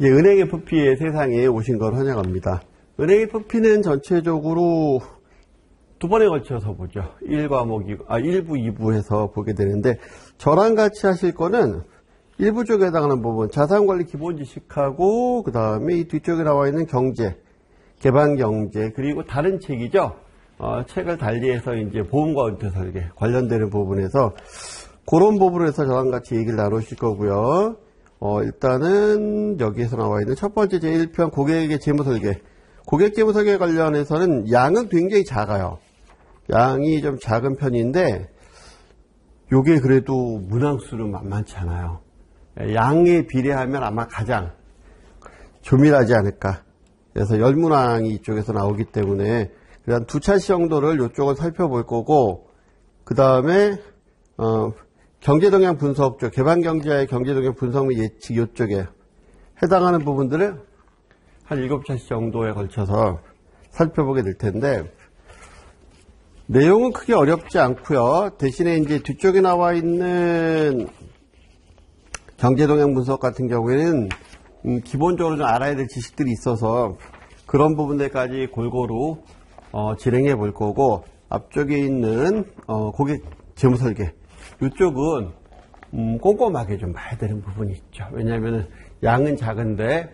은행 FP의 세상에 오신 걸 환영합니다. 은행 FP는 전체적으로 두 번에 걸쳐서 보죠. 1부, 2부 해서 보게 되는데, 저랑 같이 하실 거는 1부 쪽에 해당하는 부분, 자산관리 기본 지식하고, 그 다음에 이 뒤쪽에 나와 있는 경제, 개방경제, 그리고 다른 책이죠. 책을 달리해서 이제 보험과 은퇴 설계 관련되는 부분에서 그런 부분으로 해서 저랑 같이 얘기를 나누실 거고요. 일단은 여기에서 나와 있는 첫 번째 제1편 고객의 재무설계. 고객 재무설계 관련해서는 양은 굉장히 작아요. 양이 좀 작은 편인데 요게 그래도 문항수는 만만치 않아요. 양에 비례하면 아마 가장 조밀하지 않을까. 그래서 열문항이 이쪽에서 나오기 때문에 한 두 차시 정도를 이쪽을 살펴볼 거고, 그 다음에 경제동향 분석 쪽, 개방경제의 경제동향 분석 및 예측 이쪽에 해당하는 부분들을 한 7차시 정도에 걸쳐서 살펴보게 될 텐데, 내용은 크게 어렵지 않고요. 대신에 이제 뒤쪽에 나와 있는 경제동향 분석 같은 경우에는 기본적으로 좀 알아야 될 지식들이 있어서 그런 부분들까지 골고루 진행해 볼 거고, 앞쪽에 있는 고객 재무설계 이쪽은 꼼꼼하게 좀 봐야 되는 부분이 있죠. 왜냐하면 양은 작은데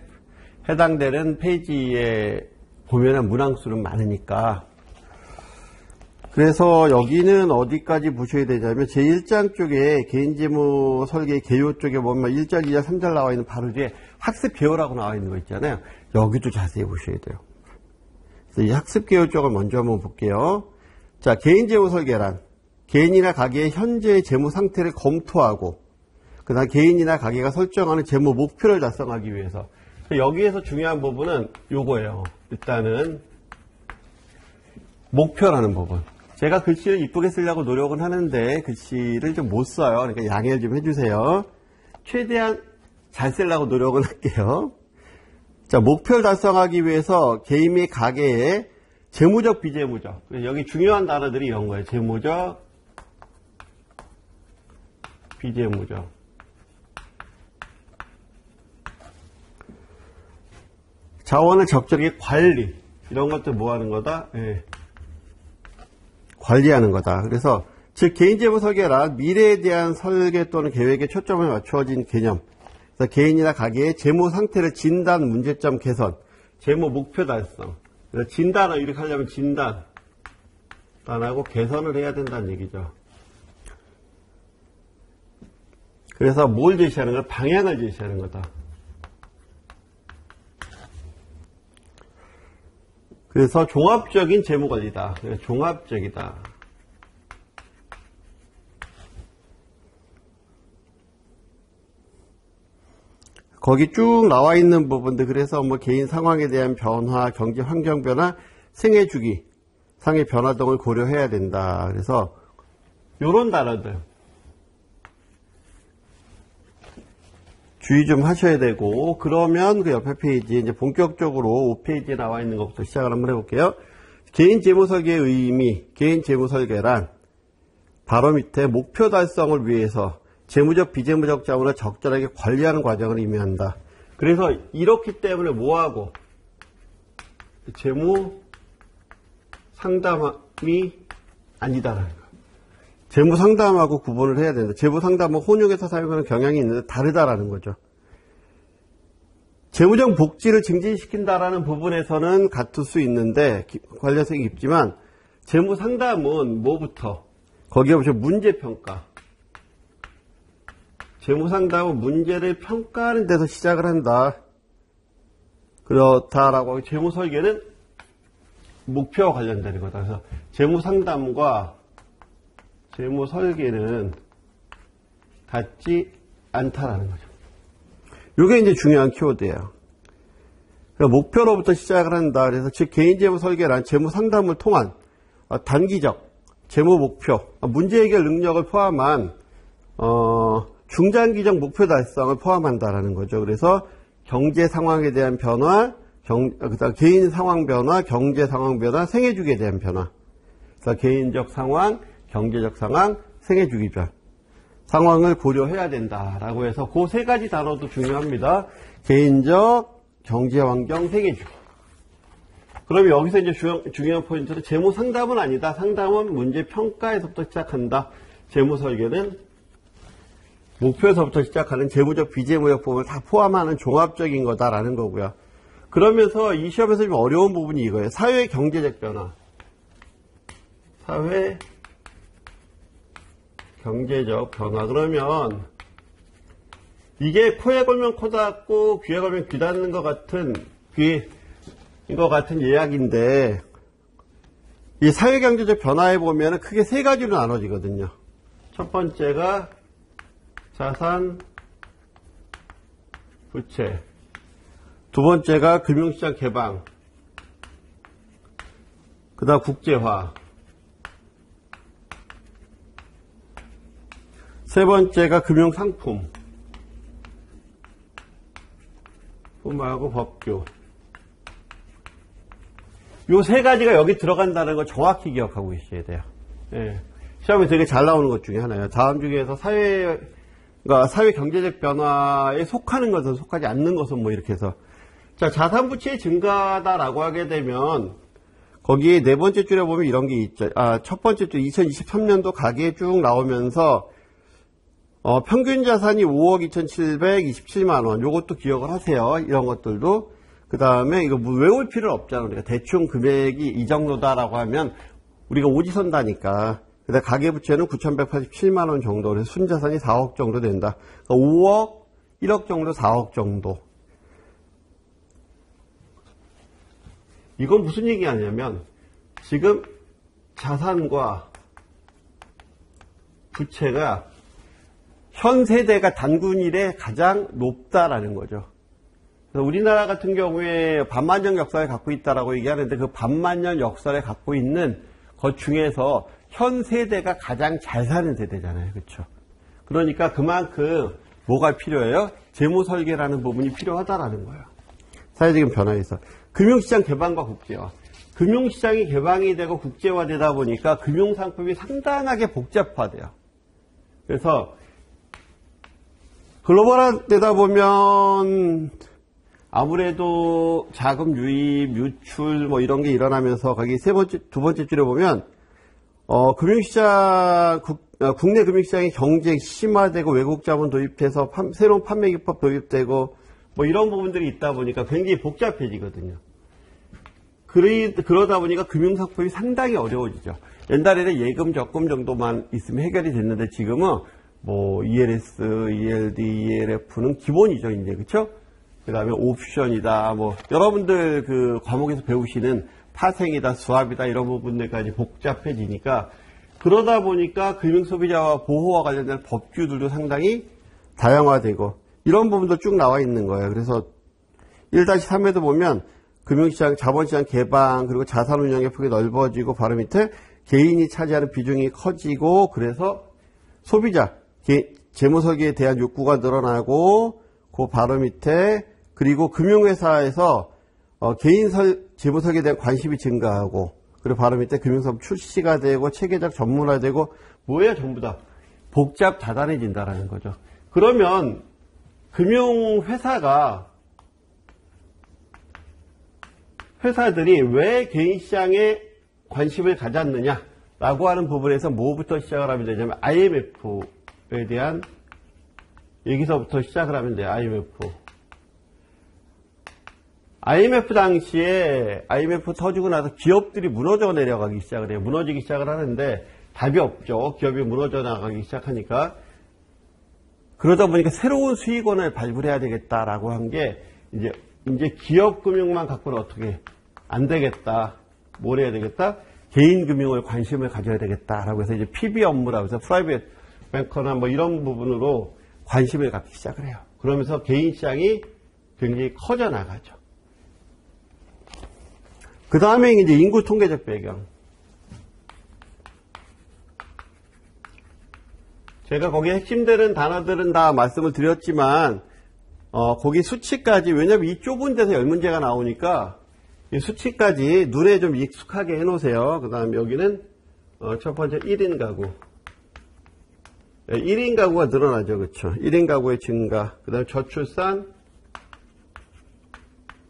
해당되는 페이지에 보면은 문항수는 많으니까. 그래서 여기는 어디까지 보셔야 되냐면 제1장 쪽에 개인재무 설계 개요 쪽에 보면 1절, 2절, 3절 나와 있는 바로 뒤에 학습 개요라고 나와 있는 거 있잖아요. 여기도 자세히 보셔야 돼요. 그래서 이 학습 개요 쪽을 먼저 한번 볼게요. 자, 개인재무 설계란 개인이나 가게의 현재의 재무 상태를 검토하고 그 다음 개인이나 가게가 설정하는 재무 목표를 달성하기 위해서. 여기에서 중요한 부분은 요거예요. 일단은 목표라는 부분. 제가 글씨를 이쁘게 쓰려고 노력은 하는데 글씨를 좀 못 써요. 그러니까 양해를 좀 해주세요. 최대한 잘 쓰려고 노력은 할게요. 자, 목표를 달성하기 위해서 개인의 가게의 재무적, 비재무적. 여기 중요한 단어들이 이런 거예요. 재무적, 비재무적. 자원을 적절하게 관리. 이런 것들 뭐 하는 거다? 예. 관리하는 거다. 그래서 즉 개인재무 설계란 미래에 대한 설계 또는 계획에 초점을 맞추어진 개념. 그래서 개인이나 가게의 재무 상태를 진단, 문제점 개선, 재무 목표 달성. 그래서 진단을 이렇게 하려면 진단하고 개선을 해야 된다는 얘기죠. 그래서 뭘 제시하는 거야? 방향을 제시하는 거다. 그래서 종합적인 재무관리다. 종합적이다. 거기 쭉 나와 있는 부분들, 그래서 뭐 개인 상황에 대한 변화, 경제 환경 변화, 생애 주기, 상의 변화 등을 고려해야 된다. 그래서 요런 단어들 주의 좀 하셔야 되고, 그러면 그 옆에 페이지, 이제 본격적으로 5페이지에 나와 있는 것부터 시작을 한번 해볼게요. 개인 재무 설계의 의미, 개인 재무 설계란 바로 밑에 목표 달성을 위해서 재무적, 비재무적 자원을 적절하게 관리하는 과정을 의미한다. 그래서 이렇기 때문에 뭐하고? 재무 상담이 아니다라는 거예요. 재무 상담하고 구분을 해야 된다. 재무 상담은 혼용해서 사용하는 경향이 있는데 다르다라는 거죠. 재무적 복지를 증진시킨다라는 부분에서는 같을 수 있는데 관련성이 있지만 재무 상담은 뭐부터? 거기에 보시면 문제평가. 재무 상담은 문제를 평가하는 데서 시작을 한다. 그렇다라고 하고 재무 설계는 목표와 관련되는 거다. 그래서 재무 상담과 재무 설계는 같지 않다라는 거죠. 이게 이제 중요한 키워드예요. 그러니까 목표로부터 시작을 한다. 그래서 즉 개인 재무 설계란 재무 상담을 통한 단기적 재무 목표, 문제 해결 능력을 포함한 중장기적 목표 달성을 포함한다라는 거죠. 그래서 경제 상황에 대한 변화, 그다음 개인 상황 변화, 경제 상황 변화, 생애 주기에 대한 변화. 그래서 개인적 상황, 경제적 상황, 생애 주기별. 상황을 고려해야 된다라고 해서 그 세 가지 단어도 중요합니다. 개인적, 경제환경, 세계주의. 그러면 여기서 이제 중요한 포인트는 재무 상담은 아니다. 상담은 문제 평가에서부터 시작한다. 재무 설계는 목표에서부터 시작하는 재무적 비재무역법을 다 포함하는 종합적인 거다라는 거고요. 그러면서 이 시험에서 좀 어려운 부분이 이거예요. 사회 경제적 변화. 사회 경제적 변화. 그러면 이게 코에 걸면 코 닫고 귀에 걸면 귀 닫는 것 같은 이거 같은 예약인데 이 사회 경제적 변화에 보면 크게 세 가지로 나눠지거든요. 첫 번째가 자산, 부채. 두 번째가 금융시장 개방. 그 다음 국제화. 세 번째가 금융상품. 품하고 법규. 요 세 가지가 여기 들어간다는 걸 정확히 기억하고 계셔야 돼요. 예. 시험에 되게 잘 나오는 것 중에 하나예요. 다음 중에서 사회 경제적 변화에 속하는 것은 속하지 않는 것은 뭐 이렇게 해서. 자, 자산 부채의 증가다라고 하게 되면 거기에 네 번째 줄에 보면 이런 게 있죠. 첫 번째 줄 2023년도 가계에 쭉 나오면서 평균 자산이 5억 2,727만 원. 요것도 기억을 하세요. 이런 것들도. 그 다음에 이거 뭐 외울 필요 없잖아. 우리가 대충 금액이 이 정도다라고 하면 우리가 오지선다니까. 그다음 가계부채는 9,187만 원 정도. 그래서 순자산이 4억 정도 된다. 그러니까 5억, 1억 정도, 4억 정도. 이건 무슨 얘기하냐면 지금 자산과 부채가 현 세대가 단군 이래 가장 높다라는 거죠. 그래서 우리나라 같은 경우에 반만년 역사를 갖고 있다라고 얘기하는데 그 반만년 역사를 갖고 있는 것 중에서 현 세대가 가장 잘 사는 세대잖아요. 그렇죠? 그러니까 그만큼 뭐가 필요해요? 재무 설계라는 부분이 필요하다라는 거예요. 사회적인 변화에서. 금융시장 개방과 국제화. 금융시장이 개방이 되고 국제화되다 보니까 금융상품이 상당하게 복잡화돼요. 그래서 글로벌화되다 보면 아무래도 자금 유입, 유출 뭐 이런 게 일어나면서 거기 두 번째 줄에 보면 금융시장 국내 금융시장의 경쟁이 심화되고 외국 자본 도입해서 새로운 판매 기법 도입되고 뭐 이런 부분들이 있다 보니까 굉장히 복잡해지거든요. 그러다 보니까 금융상품이 상당히 어려워지죠. 옛날에는 예금, 적금 정도만 있으면 해결이 됐는데 지금은 뭐 ELS, ELD, ELF는 기본이죠, 이제. 그쵸? 그 다음에 옵션이다, 뭐, 여러분들 그 과목에서 배우시는 파생이다, 수합이다, 이런 부분들까지 복잡해지니까, 그러다 보니까 금융소비자와 보호와 관련된 법규들도 상당히 다양화되고, 이런 부분도 쭉 나와 있는 거예요. 그래서 1-3에도 보면, 금융시장, 자본시장 개방, 그리고 자산운용의 폭이 넓어지고, 바로 밑에 개인이 차지하는 비중이 커지고, 그래서 소비자, 재무설계에 대한 욕구가 늘어나고, 그 바로 밑에, 그리고 금융회사에서 개인 재무설계에 대한 관심이 증가하고, 그리고 바로 밑에 금융사업 출시가 되고, 체계적 전문화되고, 뭐예요? 전부 다 복잡 다단해진다라는 거죠. 그러면 회사들이 왜 개인 시장에 관심을 가졌느냐라고 하는 부분에서 뭐부터 시작을 하면 되냐면 IMF에 대한 여기서부터 시작을 하면 돼요. IMF 당시에 IMF 터지고 나서 기업들이 무너져 내려가기 시작을 해요. 무너지기 시작을 하는데 답이 없죠. 기업이 무너져 나가기 시작하니까. 그러다 보니까 새로운 수익원을 발굴해야 되겠다라고 한 게 이제 기업 금융만 갖고는 어떻게 안 되겠다. 뭘 해야 되겠다? 개인 금융을 관심을 가져야 되겠다라고 해서 이제 PB 업무라고 해서 프라이빗 뱅커나 뭐 이런 부분으로 관심을 갖기 시작을 해요. 그러면서 개인 시장이 굉장히 커져 나가죠. 그 다음에 이제 인구 통계적 배경. 제가 거기에 핵심되는 단어들은 다 말씀을 드렸지만, 거기 수치까지, 왜냐면 이 좁은 데서 10문제가 나오니까, 이 수치까지 눈에 좀 익숙하게 해놓으세요. 그 다음에 여기는, 첫 번째 1인 가구. 1인 가구가 늘어나죠. 그렇죠? 1인 가구의 증가, 그 다음에 저출산,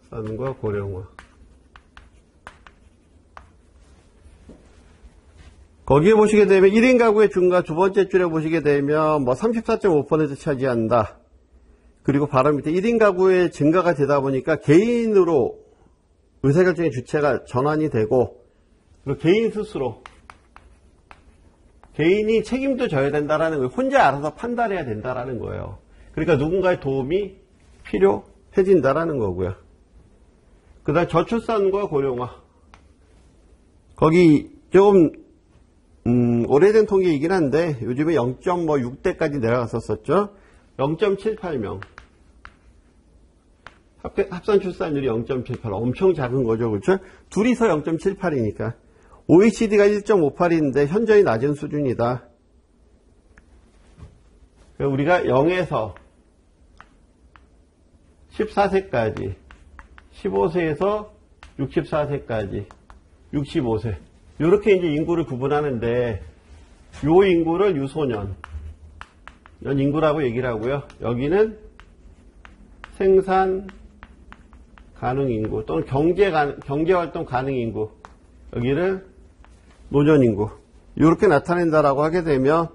산과 고령화. 거기에 보시게 되면 1인 가구의 증가 두 번째 줄에 보시게 되면 뭐 34.5% 차지한다. 그리고 바로 밑에 1인 가구의 증가가 되다 보니까 개인으로 의사결정의 주체가 전환이 되고, 그리고 개인 스스로 개인이 책임도 져야 된다라는 거예요. 혼자 알아서 판단해야 된다라는 거예요. 그러니까 누군가의 도움이 필요해진다라는 거고요. 그 다음 저출산과 고령화. 거기 조금 오래된 통계이긴 한데 요즘에 0.6대까지 내려갔었죠. 0.78명. 합산 출산율이 0.78. 엄청 작은 거죠. 그렇죠? 둘이서 0.78이니까. OECD가 1.58인데 현저히 낮은 수준이다. 우리가 0에서 14세까지, 15세에서 64세까지, 65세. 이렇게 이제 인구를 구분하는데, 요 인구를 유소년, 연 인구라고 얘기를 하고요. 여기는 생산 가능 인구 또는 경제활동 가능 인구. 여기를 노년 인구. 이렇게 나타낸다라고 하게 되면,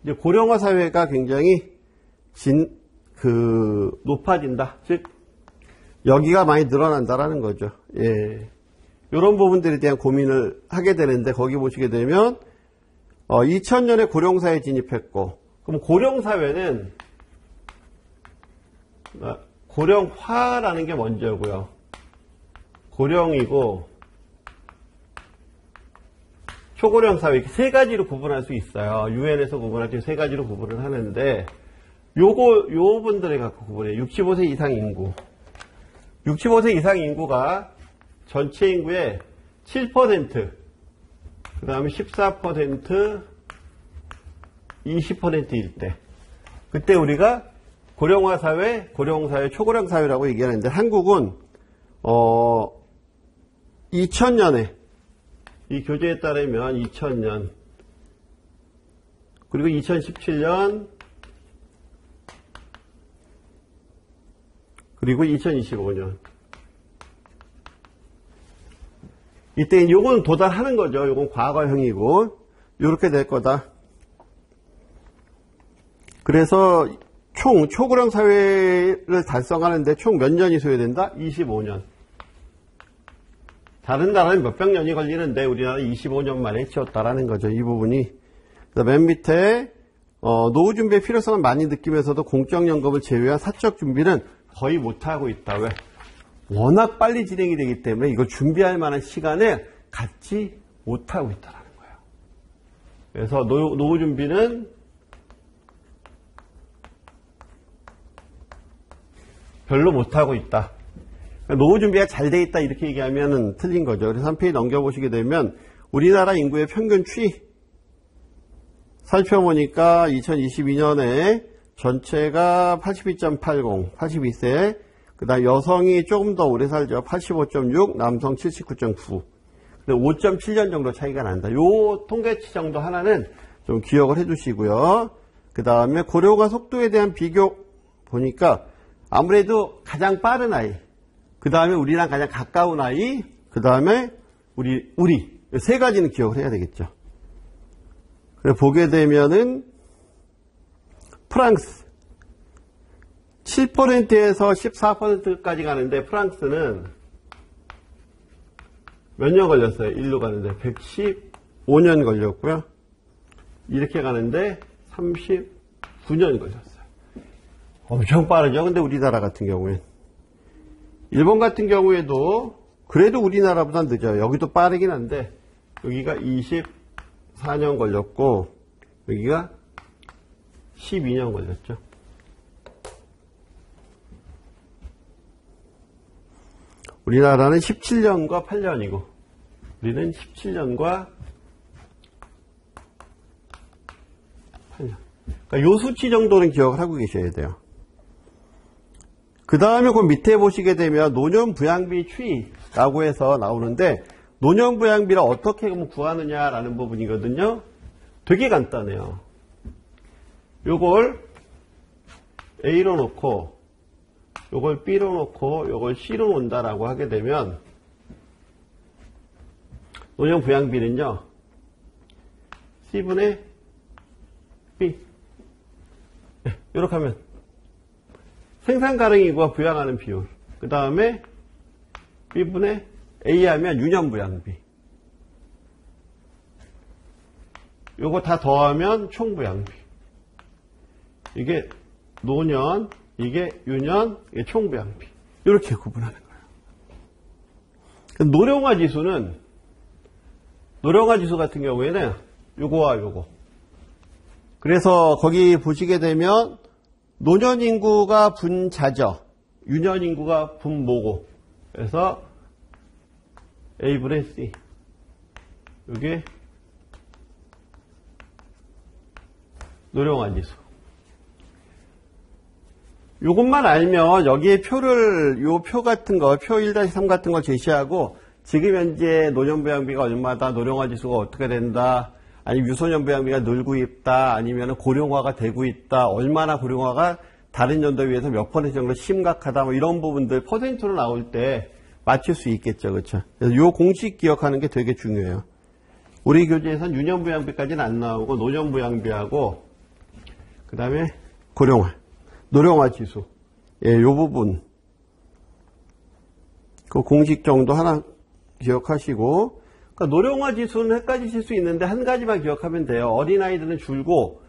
이제 고령화 사회가 굉장히 높아진다. 즉, 여기가 많이 늘어난다라는 거죠. 예. 이런 부분들에 대한 고민을 하게 되는데, 거기 보시게 되면, 2000년에 고령사회에 진입했고, 그럼 고령사회는, 고령화라는 게 먼저고요. 고령이고, 초고령 사회, 이렇게 세 가지로 구분할 수 있어요. 유엔에서 구분할 때 세 가지로 구분을 하는데, 요 분들에 갖고 구분해요. 65세 이상 인구. 65세 이상 인구가 전체 인구의 7%, 그 다음에 14%, 20%일 때. 그때 우리가 고령화 사회, 고령사회, 초고령 사회라고 얘기하는데, 한국은, 2000년에, 이 교재에 따르면 2000년, 그리고 2017년, 그리고 2025년. 이때 요건 도달하는 거죠. 요건 과거형이고, 요렇게 될 거다. 그래서 초고령 사회를 달성하는데 총 몇 년이 소요된다? 25년. 다른 나라는 몇백 년이 걸리는데 우리나라는 25년 만에 채웠다라는 거죠. 이 부분이. 맨 밑에 노후 준비의 필요성을 많이 느끼면서도 공적연금을 제외한 사적 준비는 거의 못하고 있다. 왜? 워낙 빨리 진행이 되기 때문에 이걸 준비할 만한 시간을 갖지 못하고 있다는 거예요. 그래서 노후 준비는 별로 못하고 있다. 노후 준비가 잘 돼 있다 이렇게 얘기하면 틀린 거죠. 그래서 한 페이지 넘겨보시게 되면 우리나라 인구의 평균 추이 살펴보니까 2022년에 전체가 82.80, 82세, 그 다음 여성이 조금 더 오래 살죠. 85.6, 남성 79.9. 5.7년 정도 차이가 난다. 요 통계치 정도 하나는 좀 기억을 해 두시고요. 그 다음에 고령화 속도에 대한 비교 보니까 아무래도 가장 빠른 아이, 그 다음에 우리랑 가장 가까운 아이, 그 다음에 우리 세 가지는 기억을 해야 되겠죠. 그래 보게 되면은 프랑스 7%에서 14%까지 가는데 프랑스는 몇 년 걸렸어요? 일로 가는데 115년 걸렸고요. 이렇게 가는데 39년 걸렸어요. 엄청 빠르죠. 근데 우리나라 같은 경우엔 일본 같은 경우에도 그래도 우리나라보다 늦어요. 여기도 빠르긴 한데 여기가 24년 걸렸고 여기가 12년 걸렸죠. 우리나라는 17년과 8년이고 우리는 17년과 8년. 그러니까 요 수치 정도는 기억을 하고 계셔야 돼요. 그 다음에 그 밑에 보시게 되면 노년부양비 추이라고 해서 나오는데 노년부양비를 어떻게 구하느냐라는 부분이거든요. 되게 간단해요. 요걸 A로 놓고 요걸 B로 놓고 요걸 C로 놓는다라고 하게 되면 노령 부양비는요 C분의 B 이렇게 하면 생산 가능인구가 부양하는 비율 그 다음에 B분의 A 하면 유년 부양비 요거 다 더하면 총 부양비 이게 노년 이게 유년 이게 총 부양비 이렇게 구분하는 거예요. 노령화 지수는 노령화 지수 같은 경우에는 요거와 요거 그래서 거기 보시게 되면 노년 인구가 분자죠. 유년 인구가 분모고 그래서 A분의 C 이게 노령화 지수 요것만 알면 여기에 표를 요 표 같은 거 표 1-3 같은 거 제시하고 지금 현재 노년 부양비가 얼마다 노령화 지수가 어떻게 된다 아니면 유소년 부양비가 늘고 있다 아니면 고령화가 되고 있다 얼마나 고령화가 다른 연도에 비해서 몇 퍼센트 정도 심각하다 뭐 이런 부분들 퍼센트로 나올 때 맞출 수 있겠죠 그렇죠 그래서 요 공식 기억하는 게 되게 중요해요 우리 교재에서는 유년 부양비까지는 안 나오고 노년 부양비하고 그 다음에 고령화 노령화 지수 예, 요 부분 그 공식 정도 하나 기억하시고 그러니까 노령화 지수는 헷갈리실 수 있는데 한 가지만 기억하면 돼요. 어린아이들은 줄고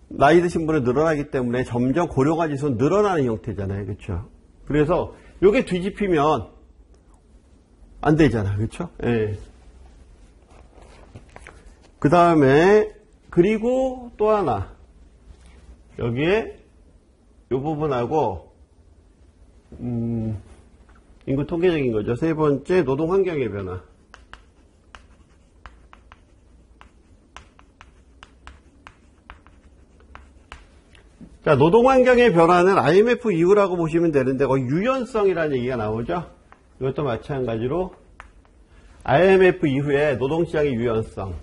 나이 드신 분은 늘어나기 때문에 점점 고령화 지수는 늘어나는 형태잖아요. 그렇죠? 그래서 요게 뒤집히면 안 되잖아. 그렇죠? 예. 그 다음에 그리고 또 하나 여기에 요 부분하고 인구 통계적인 거죠. 세 번째 노동 환경의 변화. 자, 노동 환경의 변화는 IMF 이후라고 보시면 되는데 거기 유연성이라는 얘기가 나오죠. 이것도 마찬가지로 IMF 이후에 노동시장의 유연성.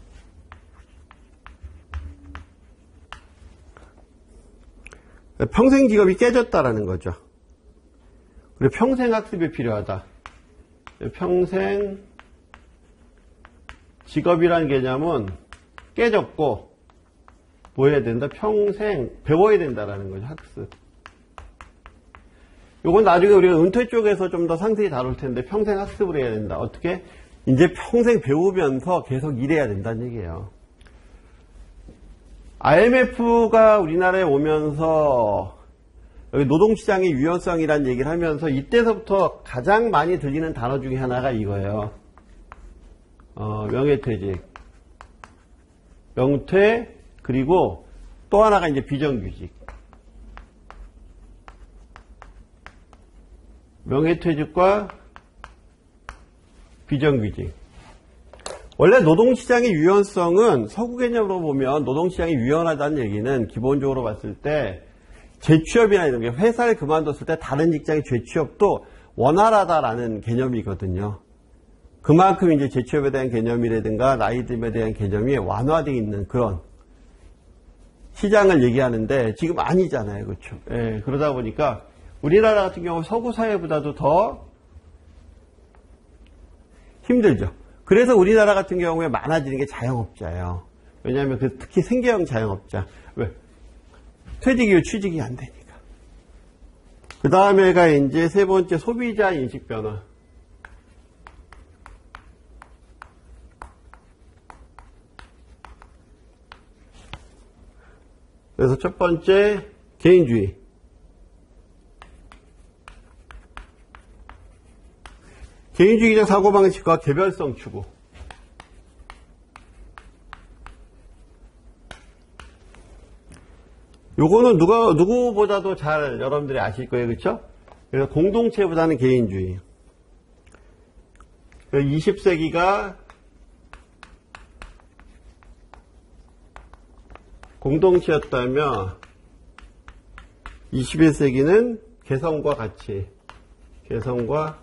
평생 직업이 깨졌다라는 거죠. 그리고 평생 학습이 필요하다. 평생 직업이라는 개념은 깨졌고 뭐 해야 된다? 평생 배워야 된다라는 거죠. 학습. 요건 나중에 우리가 은퇴 쪽에서 좀 더 상세히 다룰 텐데 평생 학습을 해야 된다. 어떻게? 이제 평생 배우면서 계속 일해야 된다는 얘기예요. IMF가 우리나라에 오면서 여기 노동시장의 유연성이라는 얘기를 하면서 이때서부터 가장 많이 들리는 단어 중에 하나가 이거예요. 명예퇴직. 명퇴 그리고 또 하나가 이제 비정규직. 명예퇴직과 비정규직. 원래 노동시장의 유연성은 서구 개념으로 보면 노동시장이 유연하다는 얘기는 기본적으로 봤을 때 재취업이나 이런 게 회사를 그만뒀을 때 다른 직장의 재취업도 원활하다라는 개념이거든요. 그만큼 이제 재취업에 대한 개념이라든가 나이듦에 대한 개념이 완화되어 있는 그런 시장을 얘기하는데 지금 아니잖아요. 그렇죠? 예, 그러다 보니까 우리나라 같은 경우 서구 사회보다도 더 힘들죠. 그래서 우리나라 같은 경우에 많아지는 게 자영업자예요. 왜냐하면 특히 생계형 자영업자. 왜? 퇴직 이후 취직이 안 되니까. 그 다음에가 이제 세 번째 소비자 인식 변화. 그래서 첫 번째 개인주의. 개인주의적 사고방식과 개별성 추구. 요거는 누구보다도 잘 여러분들이 아실 거예요. 그렇죠? 그래서 공동체보다는 개인주의. 20세기가 공동체였다면 21세기는 개성과 가치. 개성과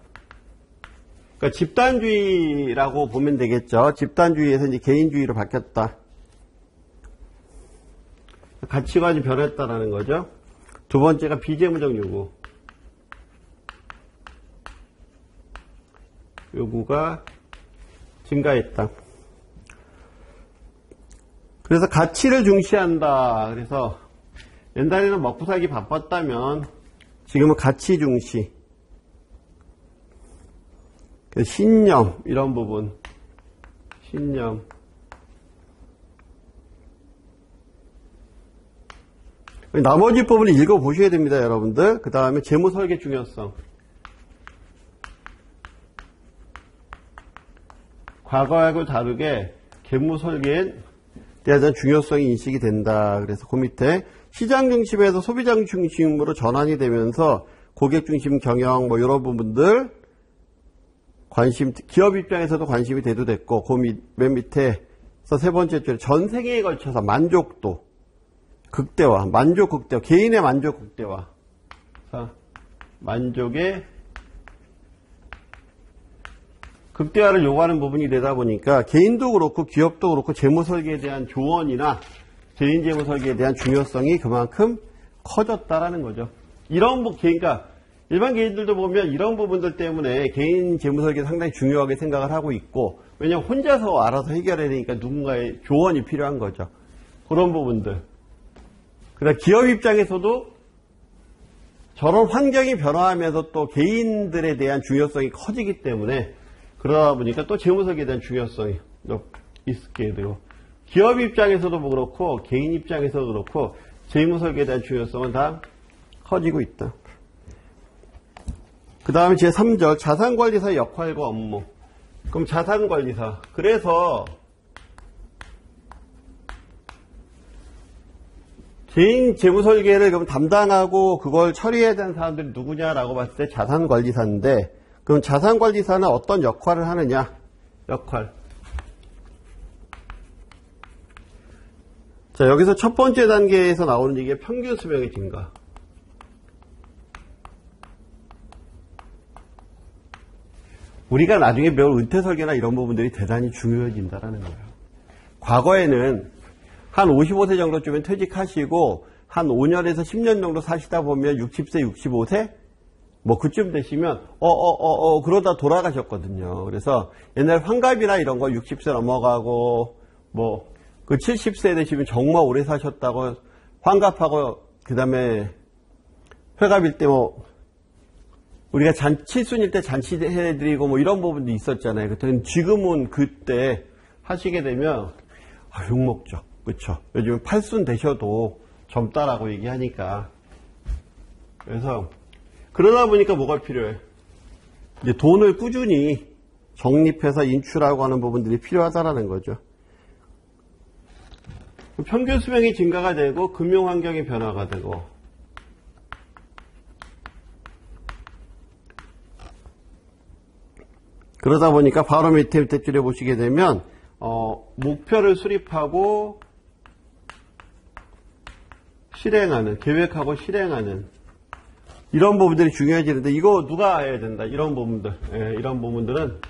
그러니까 집단주의라고 보면 되겠죠. 집단주의에서 이제 개인주의로 바뀌었다. 가치관이 변했다라는 거죠. 두 번째가 비재무적 요구. 요구가 증가했다. 그래서 가치를 중시한다. 그래서 옛날에는 먹고 살기 바빴다면 지금은 가치 중시, 신념 이런 부분, 신념. 나머지 부분을 읽어보셔야 됩니다, 여러분들. 그 다음에 재무설계 중요성. 과거하고 다르게 재무설계에 대한 중요성이 인식이 된다. 그래서 그 밑에 시장 중심에서 소비자 중심으로 전환이 되면서 고객 중심 경영 뭐 이런 부분들 관심, 기업 입장에서도 관심이 대두됐고, 그 맨 밑에서 세 번째 줄에 전 세계에 걸쳐서 만족도 극대화, 만족 극대화, 개인의 만족 극대화. 만족의 극대화를 요구하는 부분이 되다 보니까 개인도 그렇고 기업도 그렇고 재무설계에 대한 조언이나 개인 재무설계에 대한 중요성이 그만큼 커졌다라는 거죠. 그러니까 일반 개인들도 보면 이런 부분들 때문에 개인 재무설계 상당히 중요하게 생각을 하고 있고, 왜냐하면 혼자서 알아서 해결해야 되니까 누군가의 조언이 필요한 거죠. 그런 부분들. 그다음 기업 입장에서도 저런 환경이 변화하면서 또 개인들에 대한 중요성이 커지기 때문에 그러다 보니까 또 재무설계에 대한 중요성이 있게 되고, 기업 입장에서도 그렇고 개인 입장에서도 그렇고 재무설계에 대한 중요성은 다 커지고 있다. 그 다음에 제3절 자산관리사의 역할과 업무. 그럼 자산관리사, 그래서 개인 재무설계를 그럼 담당하고 그걸 처리해야 되는 사람들이 누구냐라고 봤을 때 자산관리사인데, 그럼 자산관리사는 어떤 역할을 하느냐? 역할. 자, 여기서 첫 번째 단계에서 나오는 얘기가 평균 수명의 증가. 우리가 나중에 배울 은퇴설계나 이런 부분들이 대단히 중요해진다라는 거예요. 과거에는 한 55세 정도쯤엔 퇴직하시고 한 5년에서 10년 정도 사시다 보면 60세, 65세? 뭐 그쯤 되시면 그러다 돌아가셨거든요. 그래서 옛날 환갑이나 이런 거 60세 넘어가고 뭐 그 70세 되시면 정말 오래 사셨다고 환갑하고 그다음에 회갑일 때 뭐 우리가 칠순일 때 잔치해드리고 뭐 이런 부분도 있었잖아요. 그때는 지금은 그때 하시게 되면 욕먹죠. 그렇죠? 요즘 8순 되셔도 젊다라고 얘기하니까. 그래서 그러다 보니까 뭐가 필요해? 이제 돈을 꾸준히 적립해서 인출하고 하는 부분들이 필요하다라는 거죠. 평균 수명이 증가가 되고 금융 환경의 변화가 되고, 그러다 보니까 바로 밑에 줄에 보시게 되면 목표를 수립하고 실행하는, 계획하고 실행하는 이런 부분들이 중요해지는데, 이거 누가 해야 된다? 이런 부분들, 이런 부분들은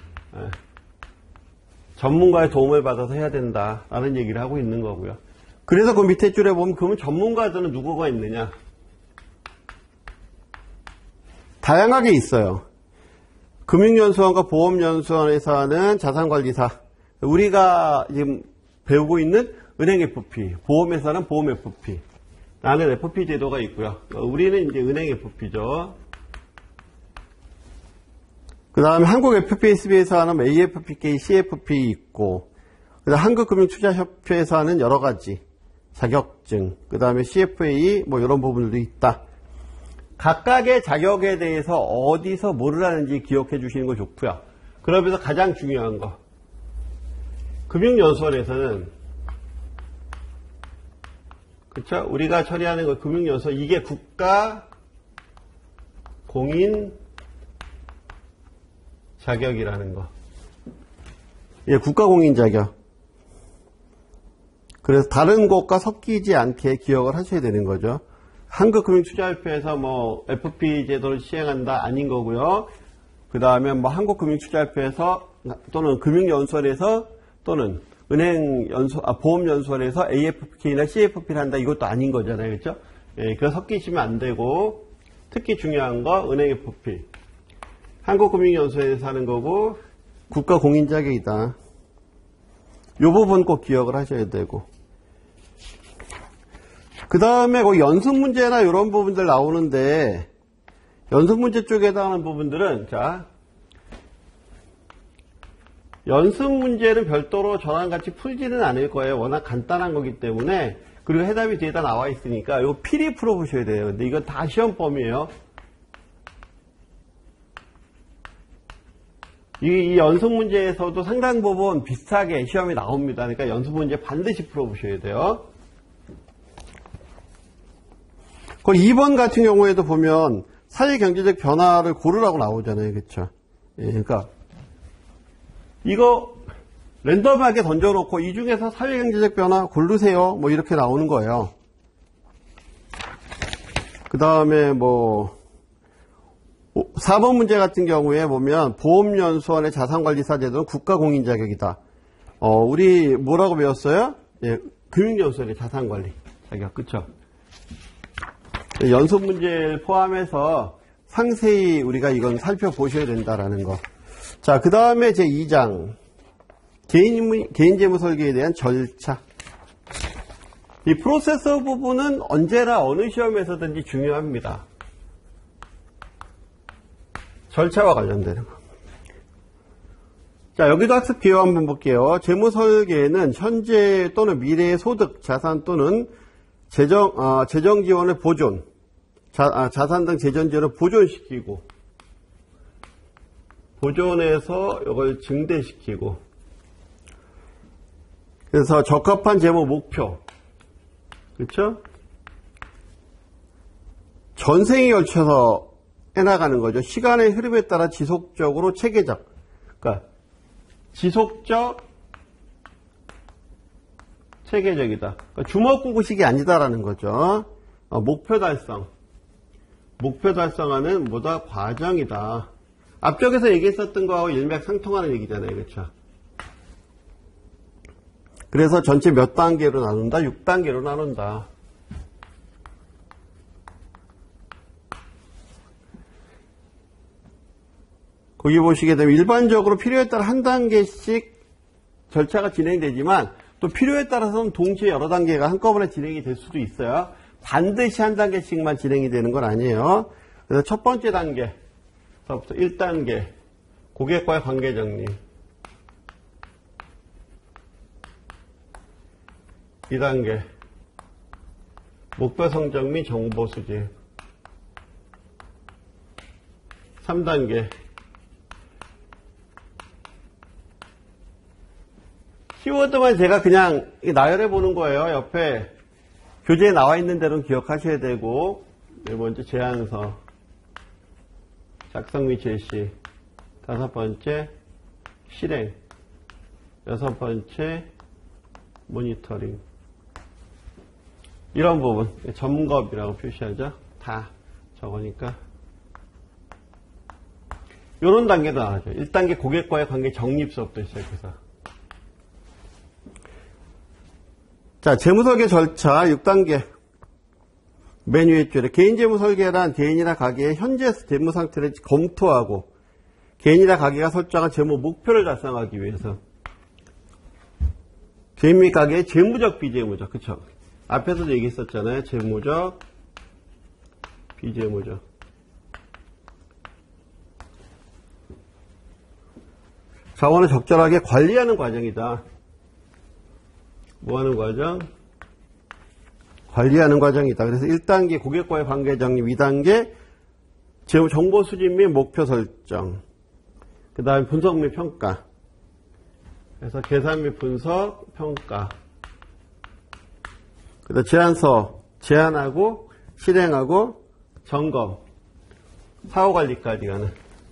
전문가의 도움을 받아서 해야 된다라는 얘기를 하고 있는 거고요. 그래서 그 밑에 줄에 보면 그러면 전문가들은 누구가 있느냐? 다양하게 있어요. 금융연수원과 보험연수원에서 하는 자산관리사, 우리가 지금 배우고 있는 은행 FP, 보험회사는 보험 FP, 나는 FP 제도가 있고요. 우리는 이제 은행 FP죠. 그 다음에 한국 FPSB에서 하는 AFPK, CFP 있고, 그 다음에 한국금융투자협회에서 하는 여러 가지 자격증, 그 다음에 CFA 뭐 이런 부분들도 있다. 각각의 자격에 대해서 어디서 뭐를 하는지 기억해 주시는 거 좋고요. 그러면서 가장 중요한 거, 금융연수원에서는, 그렇죠? 우리가 처리하는 거 금융연수원, 이게 국가 공인 자격이라는 거. 예, 국가 공인 자격. 그래서 다른 곳과 섞이지 않게 기억을 하셔야 되는 거죠. 한국금융투자협회에서 뭐 FP 제도를 시행한다 아닌 거고요. 그 다음에 뭐 한국금융투자협회에서 또는 금융연수원에서 또는 보험연수원에서 AFP나 CFP를 한다. 이것도 아닌 거잖아요. 그렇죠? 예, 그거 섞이시면 안 되고, 특히 중요한 거, 은행 FP. 한국금융연수원에서 하는 거고, 국가공인자격이다. 이 부분 꼭 기억을 하셔야 되고. 그 다음에 거기 연습문제나 이런 부분들 나오는데, 연습문제 쪽에 해당하는 부분들은, 자, 연습문제는 별도로 저랑 같이 풀지는 않을 거예요. 워낙 간단한 거기 때문에. 그리고 해답이 뒤에다 나와 있으니까, 이거 필히 풀어보셔야 돼요. 근데 이건 다 시험범위에요. 이 연습문제에서도 상당 부분 비슷하게 시험이 나옵니다. 그러니까 연습문제 반드시 풀어보셔야 돼요. 그 2번 같은 경우에도 보면 사회경제적 변화를 고르라고 나오잖아요. 그렇죠? 예, 그러니까 이거 랜덤하게 던져놓고 이 중에서 사회경제적 변화 고르세요. 뭐 이렇게 나오는 거예요. 그 다음에 뭐 4번 문제 같은 경우에 보면 보험연수원의 자산관리사 제도는 국가공인자격이다. 우리 뭐라고 배웠어요? 예, 금융연수원의 자산관리 자격. 그쵸? 연습 문제를 포함해서 상세히 우리가 이건 살펴보셔야 된다라는 거. 자, 그 다음에 제 2장. 개인재무 설계에 대한 절차. 이 프로세서 부분은 언제나 어느 시험에서든지 중요합니다. 절차와 관련되는 거. 자, 여기도 학습 기호 한번 볼게요. 재무 설계는 현재 또는 미래의 소득, 자산 또는 재정 지원을 보존, 자산 등 재정 지원을 보존시키고, 보존해서 이걸 증대시키고, 그래서 적합한 재무 목표, 그렇죠? 전생에 걸쳐서 해나가는 거죠. 시간의 흐름에 따라 지속적으로 체계적, 그러니까 지속적 체계적이다. 그러니까 주먹구구식이 아니다라는 거죠. 목표 달성. 목표 달성하는 뭐다? 과정이다. 앞쪽에서 얘기했었던 거하고 일맥상통하는 얘기잖아요. 그렇죠? 그래서 전체 몇 단계로 나눈다? 6단계로 나눈다. 거기 보시게 되면 일반적으로 필요에 따라 한 단계씩 절차가 진행되지만 또 필요에 따라서는 동시에 여러 단계가 한꺼번에 진행이 될 수도 있어요. 반드시 한 단계씩만 진행이 되는 건 아니에요. 그래서 첫 번째 단계서부터 1단계 고객과의 관계 정리, 2단계 목표 성적 및 정보 수집, 3단계 키워드만 제가 그냥 나열해 보는 거예요. 옆에 교재에 나와 있는 대로는 기억하셔야 되고, 먼저 제안서, 작성 및 제시, 5번째 실행, 6번째 모니터링. 이런 부분 점검이라고 표시하죠. 다 적으니까 이런 단계도 나와죠. 1단계 고객과의 관계 정립서부터 시작해서. 자, 재무설계 절차 6단계. 맨 위에 줄에 개인재무설계란 개인이나 가게의 현재 재무 상태를 검토하고 개인이나 가게가 설정한 재무 목표를 달성하기 위해서 개인 및 가게의 재무적, 비재무적, 그쵸? 앞에서도 얘기했었잖아요. 재무적, 비재무적. 자원을 적절하게 관리하는 과정이다. 뭐 하는 과정? 관리하는 과정이다. 그래서 1단계 고객과의 관계 정립, 2단계 재무 정보 수집 및 목표 설정, 그 다음에 분석 및 평가. 그래서 계산 및 분석, 평가. 그 다음 제안서, 제안하고, 실행하고, 점검, 사후관리까지 가는.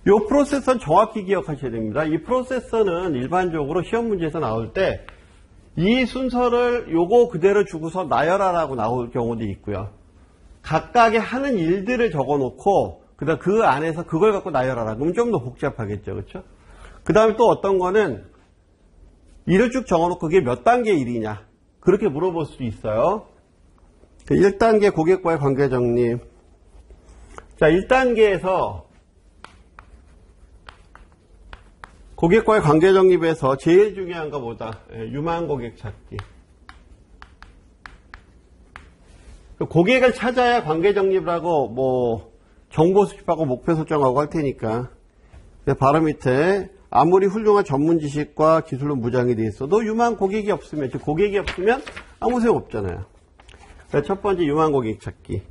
이 프로세서는 정확히 기억하셔야 됩니다. 이 프로세서는 일반적으로 시험 문제에서 나올 때 이 순서를 요거 그대로 주고서 나열하라고 나올 경우도 있고요. 각각의 하는 일들을 적어놓고 그다음 그 안에서 그걸 갖고 나열하라. 그럼 좀 더 복잡하겠죠, 그렇죠? 그 다음에 또 어떤 거는 일을 쭉 적어놓고 그게 몇 단계 일이냐 그렇게 물어볼 수도 있어요. 1단계 고객과의 관계 정립. 자, 1단계에서 고객과의 관계 정립에서 제일 중요한 거 뭐다? 유망 고객 찾기. 고객을 찾아야 관계 정립을 하고 뭐 정보 수집하고 목표 설정하고 할 테니까. 바로 밑에 아무리 훌륭한 전문 지식과 기술로 무장이 돼 있어도 유망 고객이 없으면, 즉 고객이 없으면 아무 소용 없잖아요. 첫 번째 유망 고객 찾기.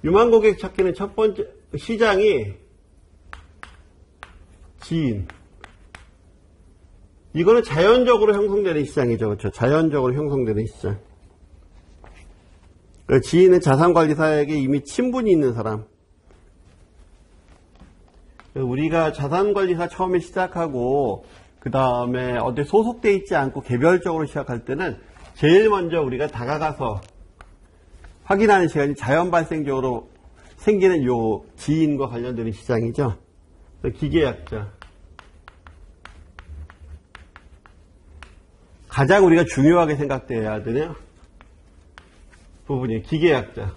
유망 고객 찾기는 첫 번째 시장이 지인. 이거는 자연적으로 형성되는 시장이죠. 그렇죠? 자연적으로 형성되는 시장. 지인은 자산관리사에게 이미 친분이 있는 사람. 우리가 자산관리사 처음에 시작하고 그 다음에 어디 소속돼 있지 않고 개별적으로 시작할 때는 제일 먼저 우리가 다가가서 확인하는 시간이 자연 발생적으로 생기는 요 지인과 관련되는 시장이죠. 기계약자. 가장 우리가 중요하게 생각돼야 되는 부분이 기계약자.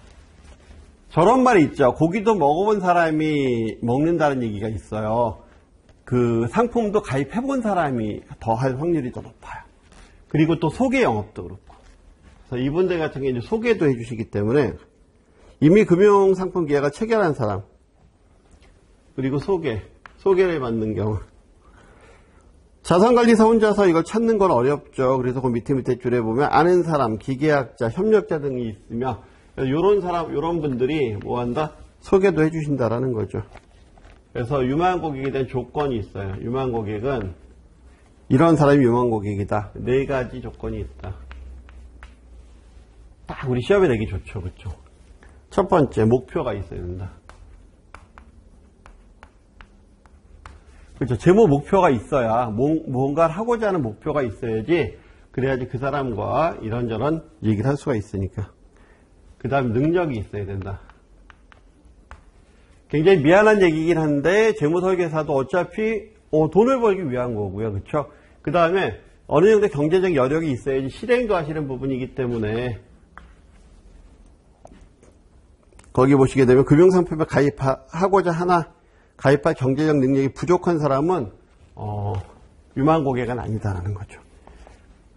저런 말이 있죠. 고기도 먹어본 사람이 먹는다는 얘기가 있어요. 그 상품도 가입해본 사람이 더 할 확률이 더 높아요. 그리고 또 소개 영업도 그렇고. 그래서 이분들 같은 경우는 소개도 해주시기 때문에 이미 금융상품 계약을 체결한 사람, 그리고 소개를 받는 경우. 자산관리사 혼자서 이걸 찾는 건 어렵죠. 그래서 그 밑에 줄에 보면 아는 사람, 기계학자, 협력자 등이 있으며 요런 분들이 뭐 한다? 소개도 해주신다라는 거죠. 그래서 유망 고객에 대한 조건이 있어요. 유망 고객은 이런 사람이 유망 고객이다. 4가지 조건이 있다. 딱 우리 시험에 내기 좋죠. 그렇죠? 첫 번째, 목표가 있어야 된다. 그렇죠. 제모 목표가 있어야 뭔가를 하고자 하는 목표가 있어야지 그래야지 그 사람과 이런저런 얘기를 할 수가 있으니까. 그 다음에 능력이 있어야 된다. 굉장히 미안한 얘기긴 한데 재무설계사도 어차피 돈을 벌기 위한 거고요. 그렇죠? 그 다음에 어느 정도 경제적 여력이 있어야지 실행도 하시는 부분이기 때문에 거기 보시게 되면 금융상품에 가입하고자 하나 가입할 경제적 능력이 부족한 사람은 유망 고객은 아니다라는 거죠.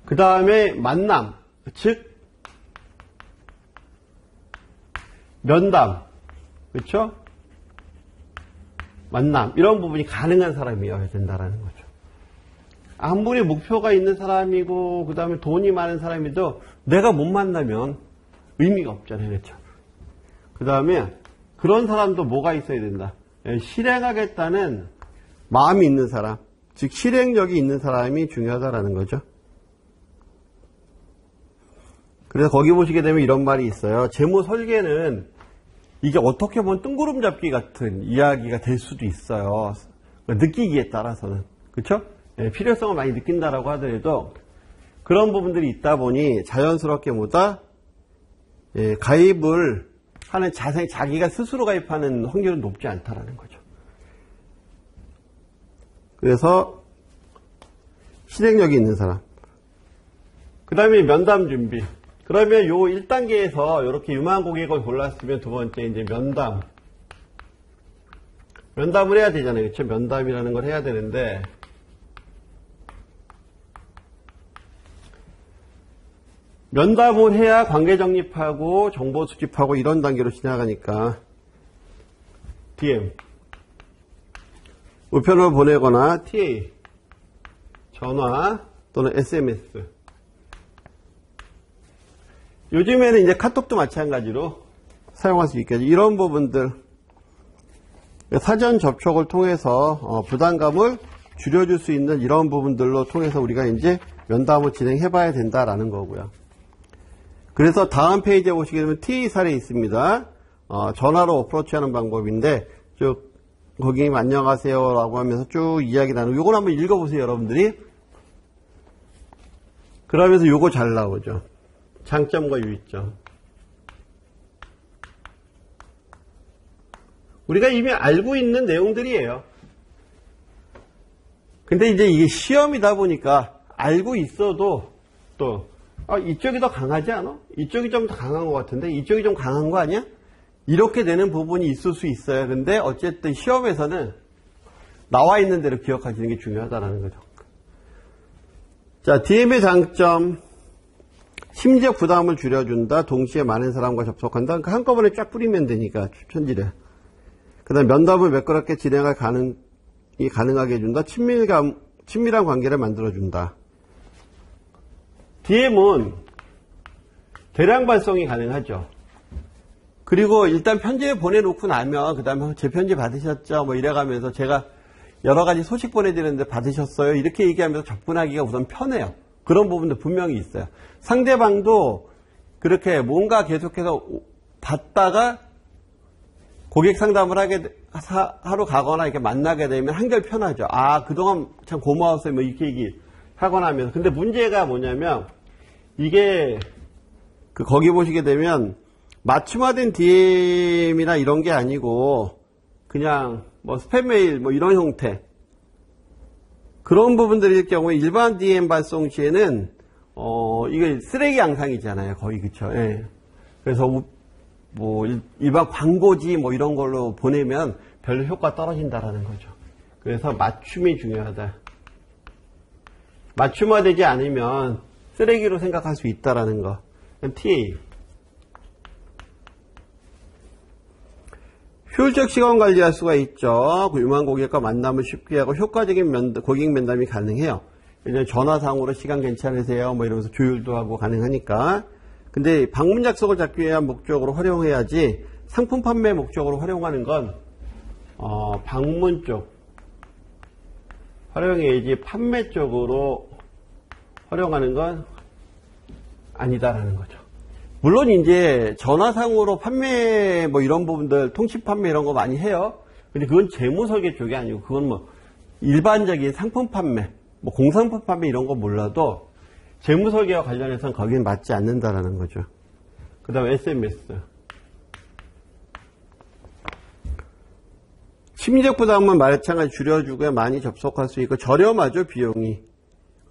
그 다음에 만남, 즉 면담, 그렇죠? 만남 이런 부분이 가능한 사람이어야 된다라는 거죠. 아무리 목표가 있는 사람이고 그 다음에 돈이 많은 사람이도 내가 못 만나면 의미가 없잖아요. 그렇죠? 그 다음에 그런 사람도 뭐가 있어야 된다. 실행하겠다는 마음이 있는 사람, 즉 실행력이 있는 사람이 중요하다라는 거죠. 그래서 거기 보시게 되면 이런 말이 있어요. 재무 설계는 이게 어떻게 보면 뜬구름 잡기 같은 이야기가 될 수도 있어요. 느끼기에 따라서는. 그렇죠? 필요성을 많이 느낀다라고 하더라도 그런 부분들이 있다 보니 자연스럽게 뭐다? 가입을 하는 자기가 스스로 가입하는 확률은 높지 않다라는 거죠. 그래서 실행력이 있는 사람. 그 다음에 면담 준비. 그러면 요 1단계에서 이렇게 유망 고객을 골랐으면 두 번째 이제 면담을 해야 되잖아요. 그렇죠? 면담이라는 걸 해야 되는데 면담을 해야 관계 정립하고 정보 수집하고 이런 단계로 지나가니까 DM 우편을 보내거나 TA 전화 또는 SMS 요즘에는 이제 카톡도 마찬가지로 사용할 수 있겠죠. 이런 부분들 사전 접촉을 통해서 부담감을 줄여줄 수 있는 이런 부분들로 통해서 우리가 이제 면담을 진행해 봐야 된다라는 거고요. 그래서 다음 페이지에 보시게 되면 TA 사례 있습니다. 전화로 어프로치하는 방법인데 쭉 고객님 안녕하세요 라고 하면서 쭉 이야기 나누고 요걸 한번 읽어보세요 여러분들이. 그러면서 요거 잘 나오죠. 장점과 유의점. 우리가 이미 알고 있는 내용들이에요. 근데 이제 이게 시험이다 보니까 알고 있어도 또 이쪽이 더 강하지 않아? 이쪽이 좀 더 강한 것 같은데 이쪽이 좀 강한 거 아니야? 이렇게 되는 부분이 있을 수 있어요. 근데 어쨌든 시험에서는 나와 있는 대로 기억하시는 게 중요하다는 거죠. 자, DM의 장점. 심지어 부담을 줄여준다. 동시에 많은 사람과 접속한다. 그러니까 한꺼번에 쫙 뿌리면 되니까 추천지를. 그 다음 면담을 매끄럽게 진행할 가능하게 해준다. 친밀한 관계를 만들어준다. DM은 대량 발송이 가능하죠. 그리고 일단 편지를 보내놓고 나면 그 다음에 제 편지 받으셨죠? 뭐 이래가면서 제가 여러 가지 소식 보내드리는데 받으셨어요? 이렇게 얘기하면서 접근하기가 우선 편해요. 그런 부분도 분명히 있어요. 상대방도 그렇게 뭔가 계속해서 받다가 고객 상담을 하러 가거나 이렇게 만나게 되면 한결 편하죠. 그동안 참 고마웠어요. 뭐 이렇게 얘기하거나 하면서. 근데 문제가 뭐냐면 이게 거기 보시게 되면 맞춤화된 DM이나 이런 게 아니고 그냥 뭐 스팸 메일 뭐 이런 형태 그런 부분들일 경우에 일반 DM 발송 시에는 이게 쓰레기 양상이잖아요. 거의 그쵸. 예. 그래서 뭐 일반 광고지 뭐 이런 걸로 보내면 별로 효과 떨어진다라는 거죠. 그래서 맞춤이 중요하다. 맞춤화되지 않으면 쓰레기로 생각할 수 있다라는 거. TA. 효율적 시간 관리할 수가 있죠. 유망 고객과 만남을 쉽게 하고 효과적인 고객 면담이 가능해요. 이제 전화상으로 시간 괜찮으세요? 뭐 이러면서 조율도 하고 가능하니까. 근데 방문 약속을 잡기 위한 목적으로 활용해야지 상품 판매 목적으로 활용하는 건 방문 쪽 활용해야지 판매 쪽으로 활용하는 건 아니다라는 거죠. 물론 이제 전화상으로 판매 뭐 이런 부분들 통신 판매 이런 거 많이 해요. 근데 그건 재무설계 쪽이 아니고 그건 뭐 일반적인 상품 판매 뭐 공상품 판매 이런 거 몰라도 재무설계와 관련해서는 거기는 맞지 않는다라는 거죠. 그 다음에 SMS. 심리적 부담은 마찬가지 줄여주고 많이 접속할 수 있고 저렴하죠. 비용이.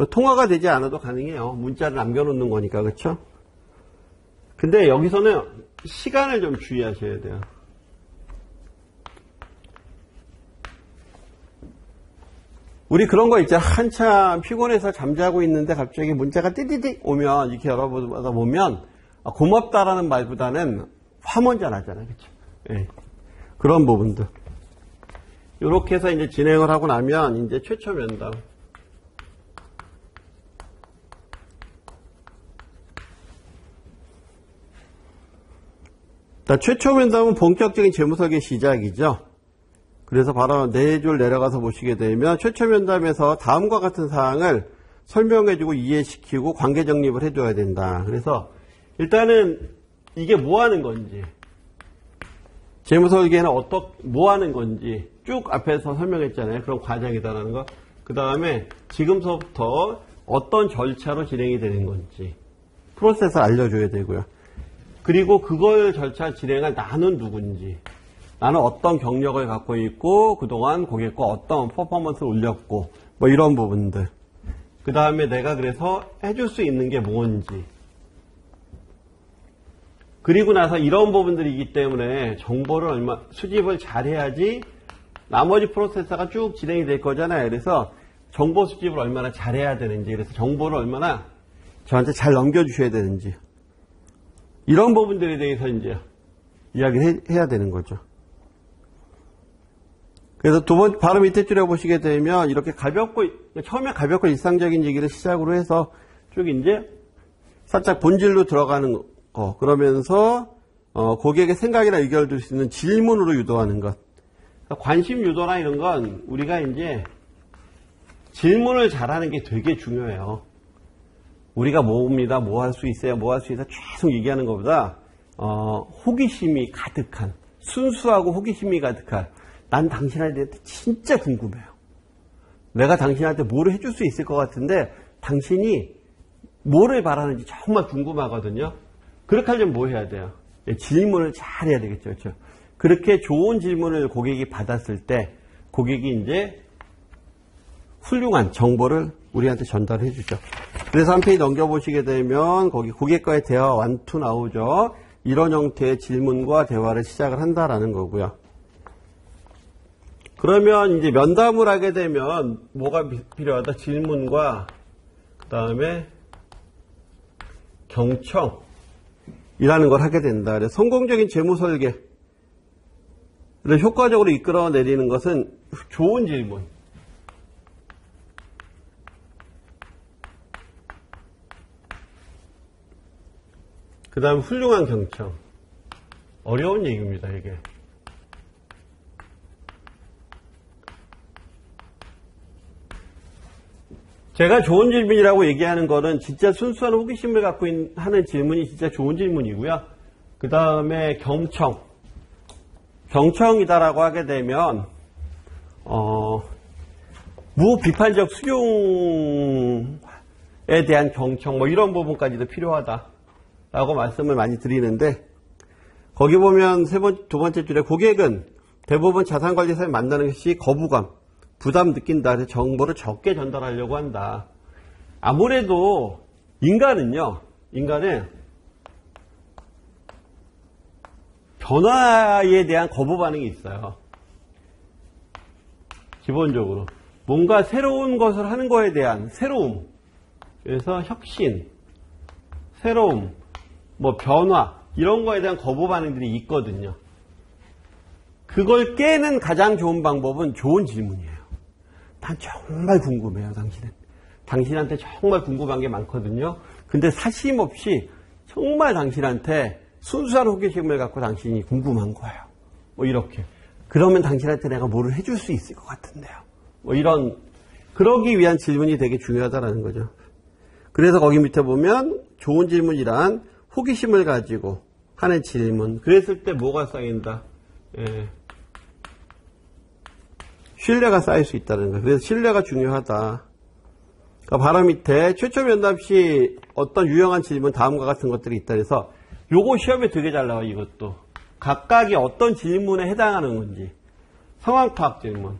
통화가 되지 않아도 가능해요. 문자를 남겨놓는 거니까. 그렇죠? 근데 여기서는 시간을 좀 주의하셔야 돼요. 우리 그런 거 있잖아. 한참 피곤해서 잠자고 있는데 갑자기 문자가 띠디디 오면 이렇게 열어보다 보면 고맙다라는 말보다는 화 먼저 나잖아요. 그렇죠? 예. 그런 부분들. 이렇게 해서 이제 진행을 하고 나면 이제 최초 면담. 최초 면담은 본격적인 재무설계 시작이죠. 그래서 바로 4줄 내려가서 보시게 되면 최초 면담에서 다음과 같은 사항을 설명해주고 이해시키고 관계 정립을 해줘야 된다. 그래서 일단은 이게 뭐 하는 건지 재무설계는 뭐 하는 건지 쭉 앞에서 설명했잖아요. 그런 과정이다라는 거. 그 다음에 지금서부터 어떤 절차로 진행이 되는 건지 프로세스를 알려줘야 되고요. 그리고 그걸 절차 진행할 나는 누군지, 나는 어떤 경력을 갖고 있고 그동안 고객과 어떤 퍼포먼스를 올렸고 뭐 이런 부분들. 그 다음에 내가 그래서 해줄 수 있는 게 뭔지. 그리고 나서 이런 부분들이기 때문에 정보를 수집을 잘 해야지 나머지 프로세스가 쭉 진행이 될 거잖아요. 그래서 정보 수집을 얼마나 잘 해야 되는지, 그래서 정보를 얼마나 저한테 잘 넘겨주셔야 되는지. 이런 부분들에 대해서 이제 이야기를 해야 되는 거죠. 그래서 바로 밑에 줄에 보시게 되면 이렇게 처음에 가볍고 일상적인 얘기를 시작으로 해서 쭉 이제 살짝 본질로 들어가는 거, 그러면서 고객의 생각이나 의견을 들 수 있는 질문으로 유도하는 것. 관심 유도나 이런 건 우리가 이제 질문을 잘하는 게 되게 중요해요. 우리가 뭐입니다. 뭐 할 수 있어요. 뭐 할 수 있어요. 계속 얘기하는 것보다 호기심이 가득한, 순수하고 호기심이 가득한, 난 당신한테 진짜 궁금해요. 내가 당신한테 뭐를 해줄 수 있을 것 같은데 당신이 뭐를 바라는지 정말 궁금하거든요. 그렇게 하려면 뭐 해야 돼요? 질문을 잘 해야 되겠죠. 그렇죠? 그렇게 좋은 질문을 고객이 받았을 때 고객이 이제 훌륭한 정보를 우리한테 전달해 주죠. 그래서 한 페이지 넘겨보시게 되면 거기 고객과의 대화 완투 나오죠. 이런 형태의 질문과 대화를 시작을 한다라는 거고요. 그러면 이제 면담을 하게 되면 뭐가 필요하다? 질문과 그 다음에 경청이라는 걸 하게 된다. 그래서 성공적인 재무 설계를 효과적으로 이끌어내리는 것은 좋은 질문, 그 다음 훌륭한 경청. 어려운 얘기입니다, 이게. 제가 좋은 질문이라고 얘기하는 거는 진짜 순수한 호기심을 갖고 하는 질문이 진짜 좋은 질문이고요. 그 다음에 경청이다라고 하게 되면 무비판적 수용에 대한 경청 뭐 이런 부분까지도 필요하다라고 말씀을 많이 드리는데, 거기 보면 두 번째 줄에 고객은 대부분 자산관리사를 만나는 것이 거부감, 부담 느낀다. 그래서 정보를 적게 전달하려고 한다. 아무래도 인간은 변화에 대한 거부 반응이 있어요. 기본적으로 뭔가 새로운 것을 하는 거에 대한 새로움, 그래서 혁신, 새로움, 뭐 변화 이런 거에 대한 거부 반응들이 있거든요. 그걸 깨는 가장 좋은 방법은 좋은 질문이에요. 난 정말 궁금해요, 당신은. 당신한테 정말 궁금한 게 많거든요. 근데 사심없이 정말 당신한테 순수한 호기심을 갖고 당신이 궁금한 거예요. 뭐 이렇게. 그러면 당신한테 내가 뭐를 해줄 수 있을 것 같은데요. 뭐 이런, 그러기 위한 질문이 되게 중요하다는 거죠. 그래서 거기 밑에 보면 좋은 질문이란 호기심을 가지고 하는 질문. 그랬을 때 뭐가 쌓인다? 신뢰가 쌓일 수 있다는 거예요. 그래서 신뢰가 중요하다. 그러니까 바로 밑에 최초 면담 시 어떤 유용한 질문 다음과 같은 것들이 있다 그래서 요거 시험에 되게 잘 나와요. 이것도 각각이 어떤 질문에 해당하는 건지. 상황 파악 질문.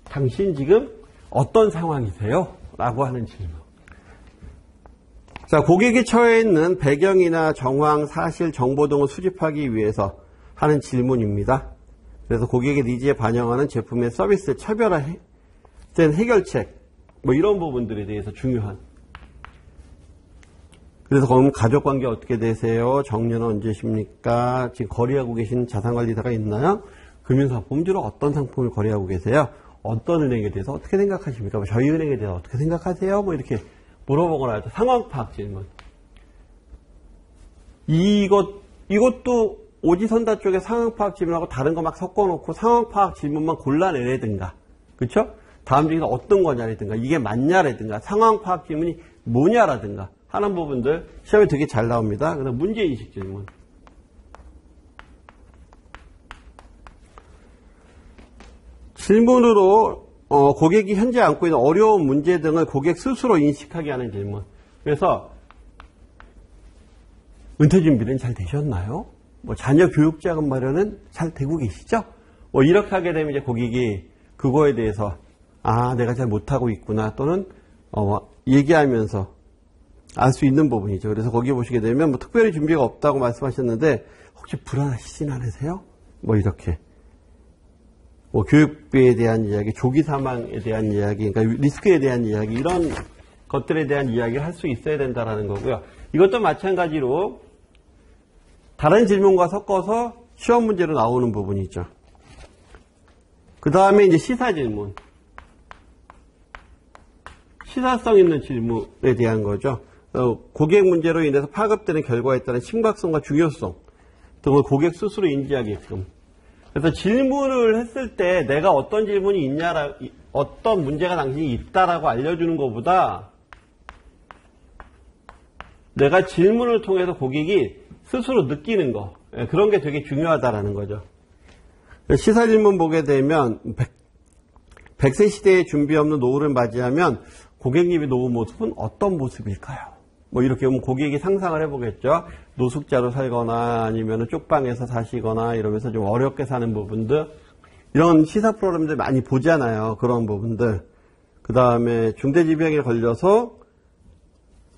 당신 지금 어떤 상황이세요? 라고 하는 질문. 자, 고객이 처해 있는 배경이나 정황, 사실, 정보 등을 수집하기 위해서 하는 질문입니다. 그래서 고객의 니즈에 반영하는 제품의 서비스의 차별화된 해결책, 뭐 이런 부분들에 대해서 중요한. 그래서 그럼 가족관계 어떻게 되세요? 정년은 언제십니까? 지금 거래하고 계신 자산관리사가 있나요? 금융상품주로 어떤 상품을 거래하고 계세요? 어떤 은행에 대해서 어떻게 생각하십니까? 뭐 저희 은행에 대해서 어떻게 생각하세요? 뭐 이렇게 물어보거나 할 때 상황 파악 질문. 이것도 오지선다 쪽에 상황 파악 질문하고 다른 거 막 섞어놓고 상황 파악 질문만 골라내라든가, 그렇죠? 다음 중에서 어떤 거냐라든가, 이게 맞냐라든가, 상황 파악 질문이 뭐냐라든가 하는 부분들 시험에 되게 잘 나옵니다. 그래서 문제인식 질문. 질문으로 고객이 현재 안고 있는 어려운 문제 등을 고객 스스로 인식하게 하는 질문. 그래서 은퇴 준비는 잘 되셨나요? 뭐 자녀 교육 자금 마련은 잘 되고 계시죠? 뭐 이렇게 하게 되면 이제 고객이 그거에 대해서 내가 잘 못하고 있구나 또는 얘기하면서 알 수 있는 부분이죠. 그래서 거기 보시게 되면 뭐 특별히 준비가 없다고 말씀하셨는데 혹시 불안하시진 않으세요? 뭐 이렇게. 뭐 교육비에 대한 이야기, 조기 사망에 대한 이야기, 그러니까 리스크에 대한 이야기, 이런 것들에 대한 이야기를 할 수 있어야 된다라는 거고요. 이것도 마찬가지로 다른 질문과 섞어서 시험 문제로 나오는 부분이죠. 그 다음에 이제 시사 질문. 시사성 있는 질문에 대한 거죠. 고객 문제로 인해서 파급되는 결과에 따른 심각성과 중요성 등을 고객 스스로 인지하게끔. 그래서 질문을 했을 때 내가 어떤 질문이 있냐, 어떤 문제가 당신이 있다라고 알려주는 것보다 내가 질문을 통해서 고객이 스스로 느끼는 거, 그런 게 되게 중요하다라는 거죠. 시사 질문 보게 되면 100세 시대에 준비 없는 노후를 맞이하면 고객님의 노후 모습은 어떤 모습일까요? 뭐 이렇게 보면 고객이 상상을 해보겠죠. 노숙자로 살거나 아니면 쪽방에서 사시거나 이러면서 좀 어렵게 사는 부분들, 이런 시사 프로그램들 많이 보잖아요. 그런 부분들. 그 다음에 중대질병에 걸려서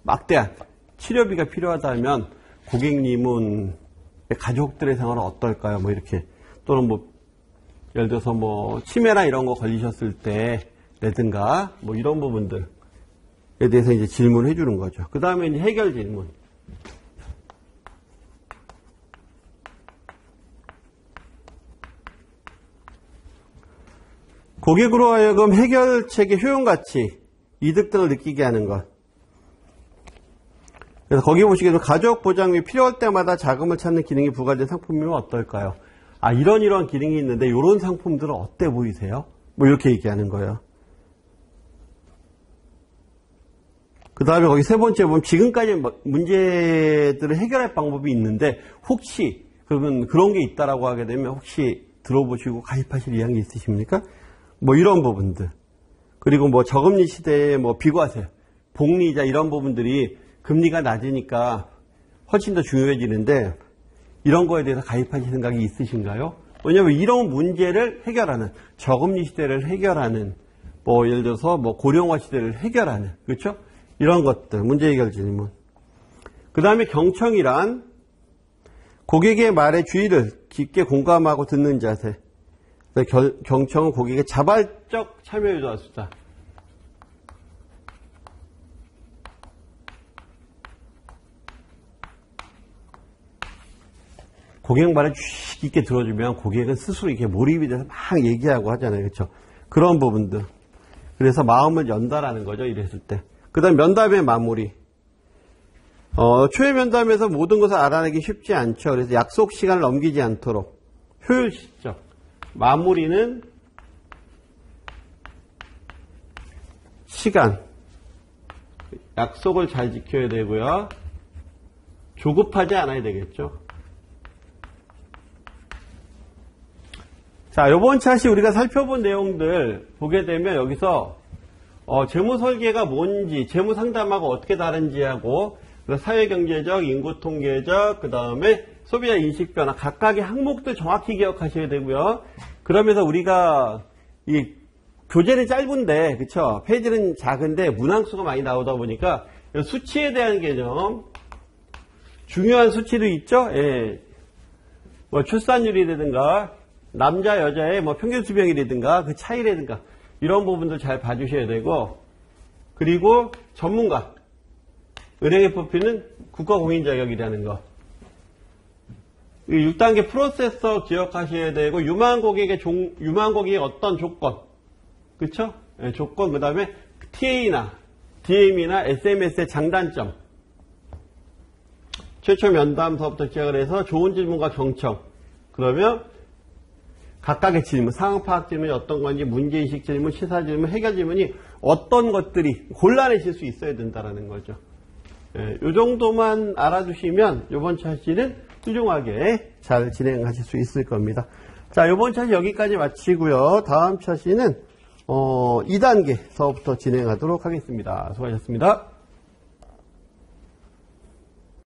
막대한 치료비가 필요하다면 고객님은 가족들의 생활은 어떨까요? 뭐 이렇게 또는 뭐 예를 들어서 뭐 치매나 이런 거 걸리셨을 때라든가 뭐 이런 부분들에 대해서 이제 질문을 해주는 거죠. 그 다음에 이제 해결 질문. 고객으로 하여금 해결책의 효용가치, 이득 등을 느끼게 하는 것. 그래서 거기 보시기에도 가족 보장 및 필요할 때마다 자금을 찾는 기능이 부과된 상품이면 어떨까요? 아, 이런 기능이 있는데 이런 상품들은 어때 보이세요? 뭐 이렇게 얘기하는 거예요. 그 다음에 거기 세 번째 보면 지금까지 문제들을 해결할 방법이 있는데 혹시 그러면 그런 게 있다라고 하게 되면 혹시 들어보시고 가입하실 의향이 있으십니까? 뭐 이런 부분들. 그리고 뭐 저금리 시대에 뭐 비과세, 복리이자 이런 부분들이 금리가 낮으니까 훨씬 더 중요해지는데 이런 거에 대해서 가입하실 생각이 있으신가요? 왜냐하면 이런 문제를 해결하는 저금리 시대를 해결하는 뭐 예를 들어서 뭐 고령화 시대를 해결하는 그렇죠? 이런 것들 문제 해결 질문. 그 다음에 경청이란 고객의 말에 주의를 깊게 공감하고 듣는 자세. 경청은 고객의 자발적 참여 유도할 수 있다. 고객 말을 주의 깊게 들어주면 고객은 스스로 이렇게 몰입이 돼서 막 얘기하고 하잖아요. 그렇죠? 그런 부분들. 그래서 마음을 연다라는 거죠. 이랬을 때. 그 다음 면담의 마무리. 초회 면담에서 모든 것을 알아내기 쉽지 않죠. 그래서 약속 시간을 넘기지 않도록 효율적. 마무리는 시간. 약속을 잘 지켜야 되고요. 조급하지 않아야 되겠죠. 자, 이번 차시 우리가 살펴본 내용들 보게 되면 여기서 재무설계가 뭔지, 재무상담하고 어떻게 다른지 하고 사회경제적, 인구통계적, 그 다음에 소비자 인식변화 각각의 항목들 정확히 기억하셔야 되고요. 그러면서 우리가 이 교재는 짧은데 그쵸? 페이지는 작은데 문항수가 많이 나오다 보니까 수치에 대한 개념 중요한 수치도 있죠. 예. 뭐 출산율이라든가 남자 여자의 뭐 평균 수명이라든가 그 차이라든가 이런 부분들 잘 봐주셔야 되고 그리고 전문가 은행에 뽑히는 국가공인 자격이라는 거 6단계 프로세서 기억하셔야 되고 유망 고객의 어떤 조건 그쵸? 네, 조건 그 다음에 TA나 DM이나 SMS의 장단점 최초 면담서부터 시작을 해서 좋은 질문과 경청 그러면 각각의 질문, 상황 파악 질문이 어떤 건지 문제인식 질문, 시사 질문, 해결 질문이 어떤 것들이 골라내실 수 있어야 된다는 거죠. 이 정도만 알아두시면 이번 차시는 훌륭하게 잘 진행하실 수 있을 겁니다. 자, 이번 차시 여기까지 마치고요. 다음 차시는 2단계서부터 진행하도록 하겠습니다. 수고하셨습니다.